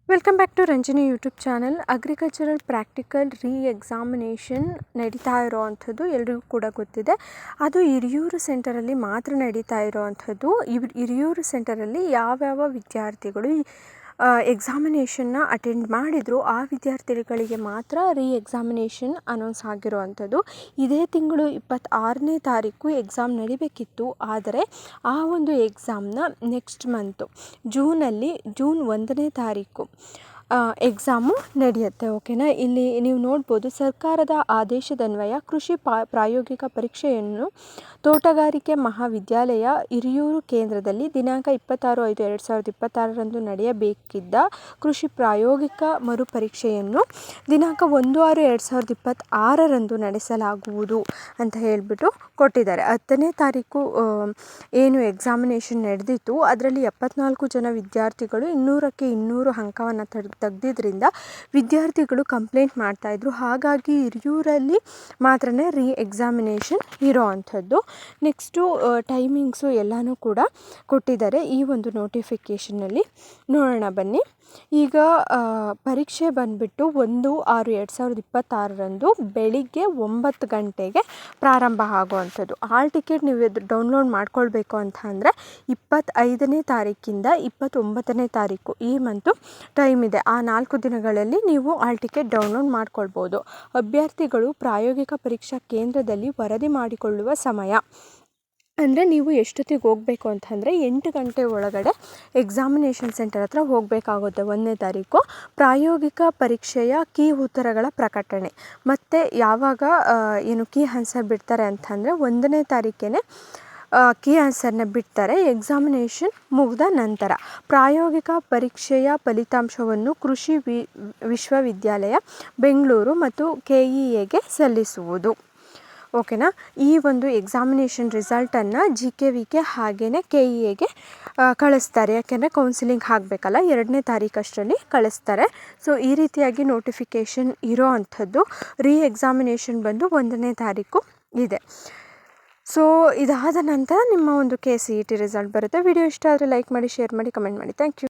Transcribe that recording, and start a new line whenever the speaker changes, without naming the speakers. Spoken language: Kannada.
Welcome back to Ranjani YouTube channel. Agricultural practical examination ನಡೀತಾ ಇರೋವಂಥದ್ದು ಎಲ್ರಿಗೂ ಕೂಡ ಗೊತ್ತಿದೆ. ಅದು ಹಿರಿಯೂರು ಸೆಂಟರಲ್ಲಿ ಮಾತ್ರ ನಡೀತಾ ಇರೋವಂಥದ್ದು. ಹಿರಿಯೂರು ಸೆಂಟರಲ್ಲಿ ಯಾವ್ಯಾವ ವಿದ್ಯಾರ್ಥಿಗಳು ಎಕ್ಸಾಮಿನೇಷನ್ನ ಅಟೆಂಡ್ ಮಾಡಿದ್ರು ಆ ವಿದ್ಯಾರ್ಥಿಗಳಿಗೆ ಮಾತ್ರ ಎಕ್ಸಾಮಿನೇಷನ್ ಅನೌನ್ಸ್ ಆಗಿರುವಂಥದ್ದು. ಇದೇ ತಿಂಗಳು 26ನೇ ತಾರೀಕು ಎಕ್ಸಾಮ್ ನಡಿಬೇಕಿತ್ತು. ಆದರೆ ಆ ಒಂದು ಎಕ್ಸಾಮ್ನ ನೆಕ್ಸ್ಟ್ ಮಂತು ಜೂನ್ 1ನೇ ತಾರೀಕು ಎಕ್ಸಾಮು ನಡೆಯುತ್ತೆ. ಓಕೆನಾ. ಇಲ್ಲಿ ನೀವು ನೋಡ್ಬೋದು, ಸರ್ಕಾರದ ಆದೇಶದನ್ವಯ ಕೃಷಿ ಪ್ರಾಯೋಗಿಕ ಪರೀಕ್ಷೆಯನ್ನು ತೋಟಗಾರಿಕೆ ಮಹಾವಿದ್ಯಾಲಯ ಹಿರಿಯೂರು ಕೇಂದ್ರದಲ್ಲಿ ದಿನಾಂಕ 26/5/2026 ನಡೆಯಬೇಕಿದ್ದ ಕೃಷಿ ಪ್ರಾಯೋಗಿಕ ಮರುಪರೀಕ್ಷೆಯನ್ನು ದಿನಾಂಕ 1/6/2026 ನಡೆಸಲಾಗುವುದು ಅಂತ ಹೇಳಿಬಿಟ್ಟು ಕೊಟ್ಟಿದ್ದಾರೆ. 10ನೇ ತಾರೀಕು ಏನು ಎಕ್ಸಾಮಿನೇಷನ್ ನಡೆದಿತ್ತು ಅದರಲ್ಲಿ 74 ಜನ ವಿದ್ಯಾರ್ಥಿಗಳು 200ಕ್ಕೆ 200 ಅಂಕವನ್ನು ತೆಗೆದಿದ್ದರಿಂದ ವಿದ್ಯಾರ್ಥಿಗಳು ಕಂಪ್ಲೇಂಟ್ ಮಾಡ್ತಾಯಿದ್ರು. ಹಾಗಾಗಿ ಹಿರಿಯೂರಲ್ಲಿ ಮಾತ್ರ ಎಕ್ಸಾಮಿನೇಷನ್ ಇರೋ ಅಂಥದ್ದು. ನೆಕ್ಸ್ಟು ಟೈಮಿಂಗ್ಸು ಎಲ್ಲನೂ ಕೂಡ ಕೊಟ್ಟಿದ್ದಾರೆ ಈ ಒಂದು ನೋಟಿಫಿಕೇಷನಲ್ಲಿ. ನೋಡೋಣ ಬನ್ನಿ. ಈಗ ಪರೀಕ್ಷೆ ಬಂದುಬಿಟ್ಟು 1/6/2026 ಬೆಳಿಗ್ಗೆ 9 ಗಂಟೆಗೆ ಪ್ರಾರಂಭ ಆಗುವಂಥದ್ದು. ಹಾಲ್ ಟಿಕೆಟ್ ನೀವು ಡೌನ್ಲೋಡ್ ಮಾಡ್ಕೊಳ್ಬೇಕು ಅಂತ ಅಂದರೆ 25ನೇ ತಾರೀಕಿಂದ 29ನೇ ತಾರೀಕು ಈ ಮಂತು ಟೈಮ್ ಇದೆ. ಆ 4 ದಿನಗಳಲ್ಲಿ ನೀವು ಹಾಲ್ ಟಿಕೆಟ್ ಡೌನ್ಲೋಡ್ ಮಾಡ್ಕೊಳ್ಬೋದು. ಅಭ್ಯರ್ಥಿಗಳು ಪ್ರಾಯೋಗಿಕ ಪರೀಕ್ಷಾ ಕೇಂದ್ರದಲ್ಲಿ ವರದಿ ಮಾಡಿಕೊಳ್ಳುವ ಸಮಯ ಅಂದರೆ ನೀವು ಎಷ್ಟೊತ್ತಿಗೆ ಹೋಗಬೇಕು ಅಂತಂದರೆ 8 ಗಂಟೆ ಒಳಗಡೆ ಎಕ್ಸಾಮಿನೇಷನ್ ಸೆಂಟರ್ ಹತ್ರ ಹೋಗಬೇಕಾಗುತ್ತೆ. 1ನೇ ತಾರೀಕು ಪ್ರಾಯೋಗಿಕ ಪರೀಕ್ಷೆಯ ಕೀ ಉತ್ತರಗಳ ಪ್ರಕಟಣೆ ಮತ್ತು ಯಾವಾಗ ಏನು ಕೀ ಆನ್ಸರ್ ಬಿಡ್ತಾರೆ ಅಂತಂದರೆ 1ನೇ ತಾರೀಕೇ ಕೀ ಆನ್ಸರ್ನ ಬಿಡ್ತಾರೆ. ಎಕ್ಸಾಮಿನೇಷನ್ ಮುಗಿದ ನಂತರ ಪ್ರಾಯೋಗಿಕ ಪರೀಕ್ಷೆಯ ಫಲಿತಾಂಶವನ್ನು ಕೃಷಿ ವಿಶ್ವವಿದ್ಯಾಲಯ ಬೆಂಗಳೂರು ಮತ್ತು KEAಗೆ ಸಲ್ಲಿಸುವುದು. ಓಕೆನಾ. ಈ ಒಂದು ಎಕ್ಸಾಮಿನೇಷನ್ ರಿಸಲ್ಟನ್ನು GKVK ಹಾಗೆಯೇ KEAಗೆ ಕಳಿಸ್ತಾರೆ. ಯಾಕೆಂದರೆ ಕೌನ್ಸಿಲಿಂಗ್ ಆಗಬೇಕಲ್ಲ, 2ನೇ ತಾರೀಕಷ್ಟರಲ್ಲಿ ಕಳಿಸ್ತಾರೆ. ಸೊ ಈ ರೀತಿಯಾಗಿ ನೋಟಿಫಿಕೇಷನ್ ಇರೋ ಅಂಥದ್ದು. ಎಕ್ಸಾಮಿನೇಷನ್ ಬಂದು 1ನೇ ತಾರೀಕು ಇದೆ. ಸೊ ಇದಾದ ನಂತರ ನಿಮ್ಮ ಒಂದು KCET ರಿಸಲ್ಟ್ ಬರುತ್ತೆ. ವಿಡಿಯೋ ಇಷ್ಟ ಆದರೆ ಲೈಕ್ ಮಾಡಿ, ಶೇರ್ ಮಾಡಿ, ಕಮೆಂಟ್ ಮಾಡಿ. Thank you.